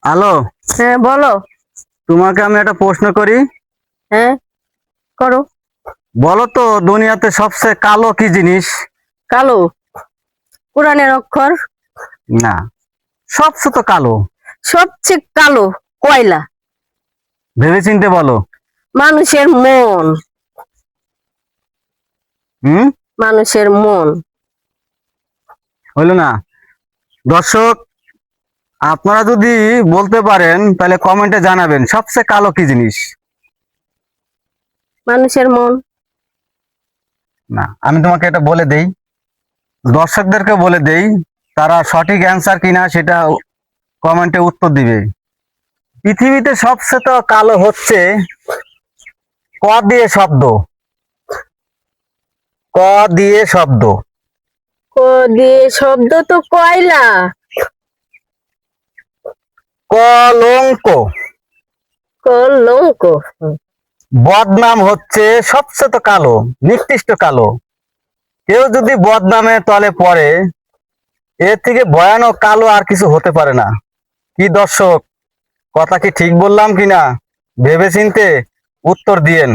Hello. হ্যাঁ বলো। তোমাকে আমি একটা প্রশ্ন করি। হ্যাঁ করো। বলো তো, দুনিয়াতে সবচেয়ে কালো কি জিনিস? কালো? কোরআনের অক্ষর। না, সবচেয়ে তো কালো। সবচেয়ে কালো? কয়লা। ভেবে চিনতে বলো। মানুষের মন। হুম। মানুষের মন। হইলো না? দর্শক, আপনারা যদি বলতে পারেন তাহলে কমেন্টে জানাবেন সবচেয়ে কালো কি জিনিস। মানুষের মন। না, আমি তোমাকে এটা বলে দেই, দর্শকদেরকে বলে দেই, তারা সঠিক অ্যান্সার কিনা সেটা কমেন্টে উত্তর দিবে। পৃথিবীতে সবচেয়ে তো কালো হচ্ছে ক দিয়ে শব্দ। ক দিয়ে শব্দ। ক দিয়ে শব্দ তো কয়লা। কলঙ্ক। কলঙ্ক। বদনাম হচ্ছে সবচেয়ে তো কালো, নিকৃষ্ট কালো। কেউ যদি বদনামে তলে পড়ে, এর থেকে ভয়ানক কালো আর কিছু হতে পারে না। কি দর্শক, কথা কি ঠিক বললাম কিনা ভেবে চিনতে উত্তর দিয়েন।